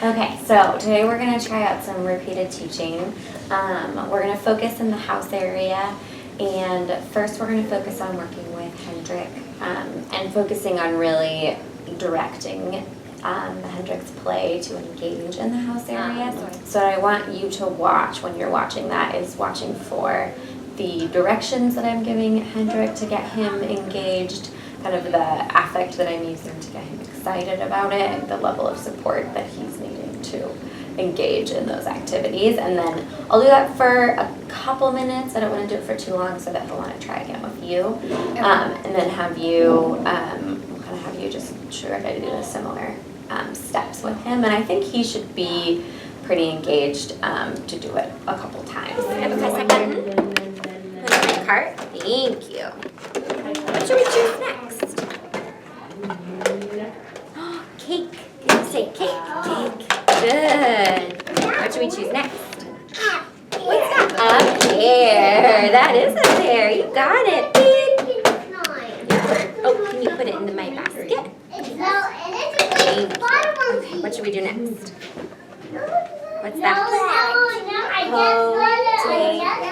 Okay, so today we're going to try out some repeated teaching. We're going to focus in the house area, and first we're going to focus on working with Hendrik and focusing on really directing Hendrik's play to engage in the house area. So I want you to watch, when you're watching that, is watching for the directions that I'm giving Hendrik to get him engaged, kind of the affect that I'm using to get him excited about it, and the level of support that he's needing to engage in those activities. And then I'll do that for a couple minutes. I don't want to do it for too long so that he'll want to try again with you. And then have you, we'll kind of have you just try to do the similar steps with him. And I think he should be pretty engaged to do it a couple times. Have a press that button. Put it in the cart. Thank you. What should we choose next? Cake. Say cake. Cake. Good. What should we choose next? What's that? A pear. That is a pear. You got it. Oh, can you put it into my basket? Okay, what should we do next? What's that?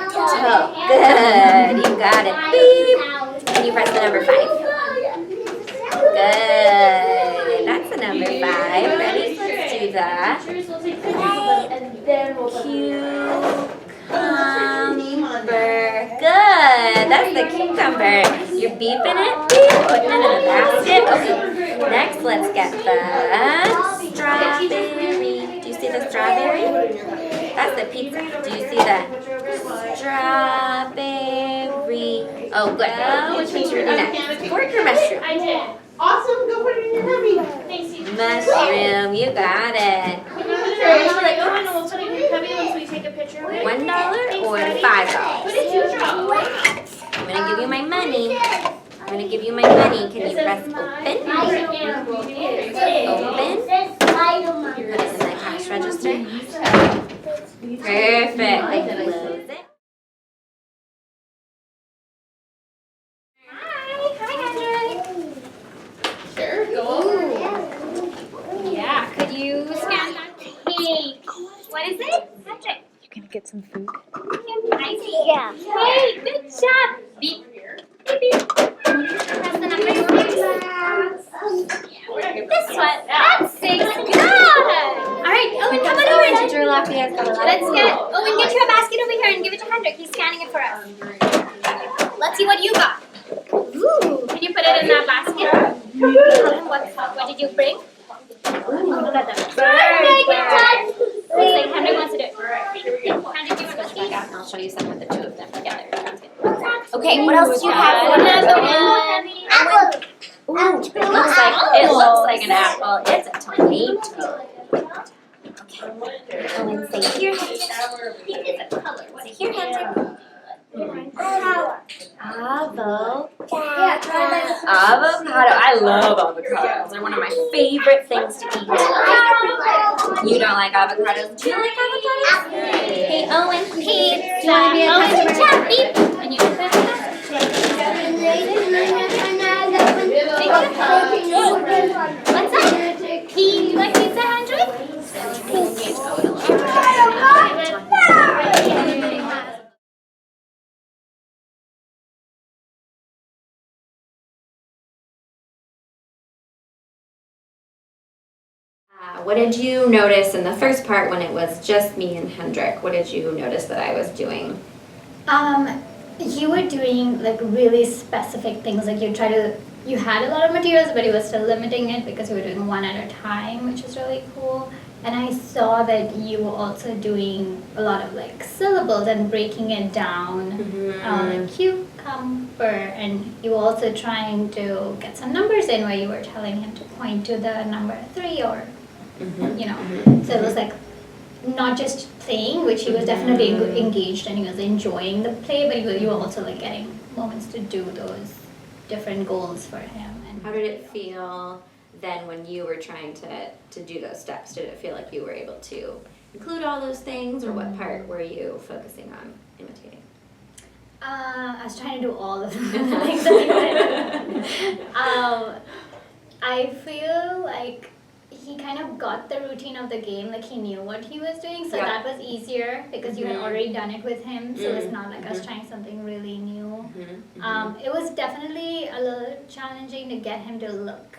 Potato. Good. You got it. Beep. Can you press the number 5? Good. That's the number 5. Ready? Let's do that. Cucumber. Good. That's the cucumber. You're beeping it. Beep. Putting it in the basket. Okay. Next, let's get the strawberry. Do you see the strawberry? That's the pizza. Do you see the strawberry? Oh, good. Which one should we do next? Pork or mushroom? I did. Awesome. Go put it in your cubby. Thanks, you. Mushroom. You got it. We'll put it in your cubby once we take a picture of it. $1 or $5? Put it $2. I'm gonna give you my money. I'm gonna give you my money. Can you press open? Open. Put it in the cash register. Perfect. Close it. Sure, go. Yeah, could you scan that cake? What is it? Patrick. You gonna get some food? I see. Yeah. Hey, good job. Beep. Beep, beep. Press the number 6. This one. That's 6. Good. All right, Owen, come on over. Teacher Lafayette. Owen, get you a basket over here and give it to Hendrik. He's scanning it for us. Let's see what you got. Ooh. Can you put it in that basket? Tell him what did you bring? Ooh, look at that. Looks like Hendrik wants to do it. Hendrik, do you want to see? I'll show you some of the two of them together. Okay, what else do you have? Another one. Ooh, it looks like an apple. It's a tomato. Okay. Owen, say here, Hendrik. Say here, Hendrik. Avocado. I love avocados. They're one of my favorite things to eat. You don't like avocados? Do you like avocados? Hey, Owen. Pizza. Do you want to be a customer? Beep. And you can put What's that? You like pizza, Hendrik? What did you notice in the first part when it was just me and Hendrik? What did you notice that I was doing? You were doing like really specific things. Like you had a lot of materials, but you were still limiting it because you were doing one at a time, which is really cool. And I saw that you were also doing a lot of like syllables and breaking it down, like cucumber, and you were also trying to get some numbers in where you were telling him to point to the number 3 or, So it was like not just playing, which he was definitely engaged and he was enjoying the play, but you were also like getting moments to do those different goals for him. And How did it feel then when you were trying to do those steps? Did it feel like you were able to include all those things, or what part were you focusing on imitating? I was trying to do all of the things that you did. I feel like he kind of got the routine of the game, like he knew what he was doing, so Yeah. that was easier because you had Mhm. already done it with him, so it's Mhm. not like us Mhm. trying something really new. Mhm. It was definitely a little challenging to get him to look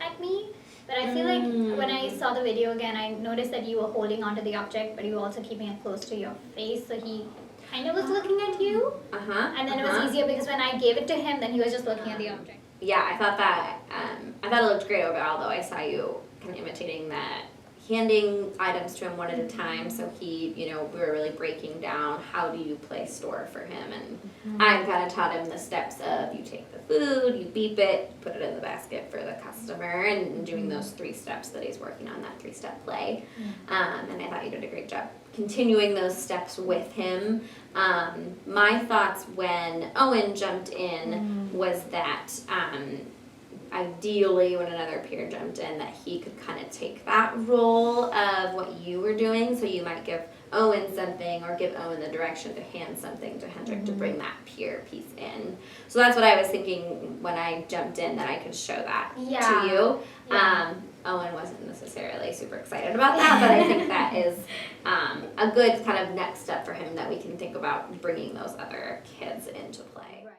at me, but I feel like when I saw the video again, I noticed that you were holding onto the object, but you were also keeping it close to your face, so he kind of was looking at you. Uh-huh. And then it was easier because when I gave it to him, then he was just looking at the object. Yeah, I thought it looked great overall, though. I saw you kind of imitating that, handing items to him one at a time. So he, we were really breaking down how do you play store for him, and I kind of taught him the steps of you take the food, you beep it, put it in the basket for the customer, and doing those 3 steps that he's working on, that 3-step play. And I thought you did a great job continuing those steps with him. My thoughts when Owen jumped in was that ideally when another peer jumped in that he could kind of take that role of what you were doing. So you might give Owen something or give Owen the direction to hand something to Hendrik to bring that peer piece in. So that's what I was thinking when I jumped in, that I could show that to you. Yeah. Owen wasn't necessarily super excited about that, but I think that is a good kind of next step for him, that we can think about bringing those other kids into play. Right.